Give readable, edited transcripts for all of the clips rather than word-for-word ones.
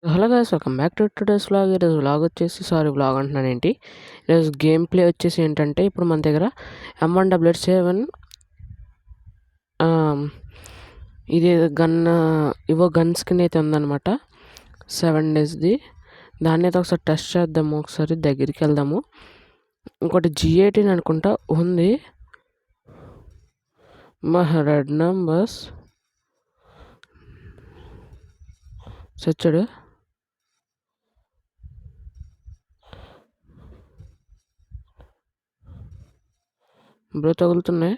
Hello guys, welcome back to today's vlog. ఈరోజు vlog వచ్చేసి vlog అంటున్నానేంటి, ఈరోజు గేమ్ ప్లే వచ్చేసి ఏంటంటే, ఇప్పుడు మన దగ్గర M1W7 ఇది ఇవో గన్ స్కిన్ అయితే ఉందన్నమాట. 7 డేస్ది. దాన్ని అయితే ఒకసారి టెస్ట్ చేద్దాము, ఒకసారి దగ్గరికి వెళ్దాము. ఇంకోటి G18 అనుకుంటా ఉంది. మా రెడ్ నంబర్స్ చచ్చాడు. బ్రో తగులుతున్నాయి.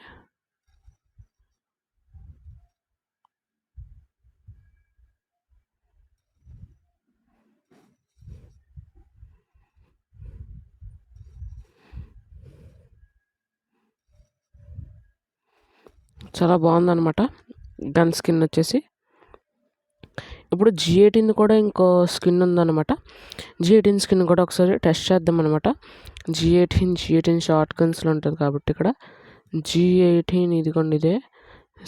చాలా బాగుందన్నమాట గన్ స్కిన్ వచ్చేసి. ఇప్పుడు G18 కూడా ఇంకో స్కిన్ ఉందన్నమాట. G18 స్కిన్ కూడా ఒకసారి టెస్ట్ చేద్దాం అనమాట. G18 షార్ట్ గన్స్లో ఉంటుంది కాబట్టి ఇక్కడ G18 ఇదిగోండి, ఇదే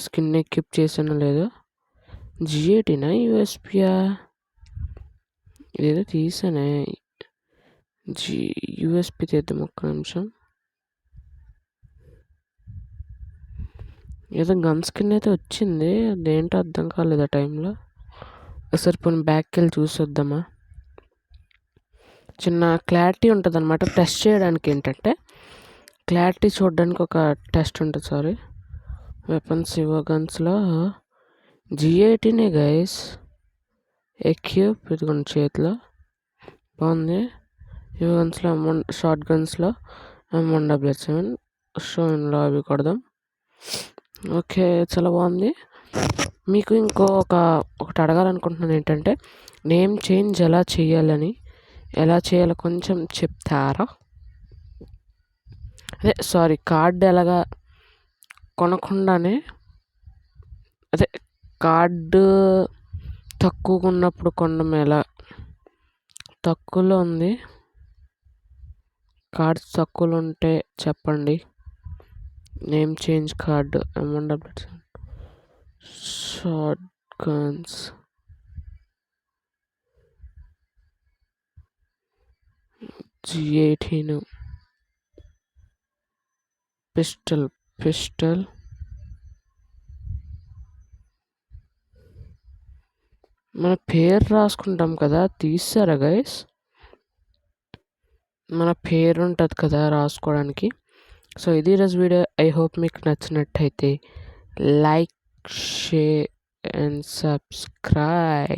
స్కిన్ ఎక్విప్ చేసాను లేదు. G18 యూఎస్పియా ఇదేదో తీసానే. యూఎస్పి తీద్దాం ఒక్క నిమిషం. ఏదో గన్ స్కిన్ అయితే వచ్చింది, అదేంటో అర్థం కాలేదు ఆ టైంలో. ఒకసారి పోనీ బ్యాక్కి వెళ్ళి చూసొద్దామా. చిన్న క్లారిటీ ఉంటుంది అనమాట టెస్ట్ చేయడానికి. ఏంటంటే క్లారిటీ చూడడానికి ఒక టెస్ట్ ఉంటుంది. సారీ, వెపన్స్ ఇవో గన్స్లో G18 గైస్ ఎక్యూప్ ఇదిగోండి చేతిలో బాగుంది. ఇవో గన్స్లో షార్ట్ గన్స్లో M1W7 షోన్లో అవి కొడదాం. ఓకే, చాలా బాగుంది. మీకు ఒకటి అడగాలనుకుంటున్నాను, ఏంటంటే నేమ్ చేంజ్ ఎలా చేయాలని, ఎలా చేయాలో కొంచెం చెప్తారా? సారీ, కార్డు ఎలాగా కొనకుండానే, కార్డు తక్కువగా ఉన్నప్పుడు కొనడం ఎలా? తక్కువలో ఉంది, కార్డ్స్ తక్కువలో ఉంటే చెప్పండి. Name change card M1W7 short guns G18 pistol మన పేరు రాసుకుంటాం కదా, తీసారా గైస్? మన పేరు ఉంటుంది కదా రాసుకోవడానికి. సో ఇది ఈరోజు వీడియో. ఐ హోప్ మీకు నచ్చినట్టయితే లైక్, షేర్ అండ్ సబ్స్క్రైబ్.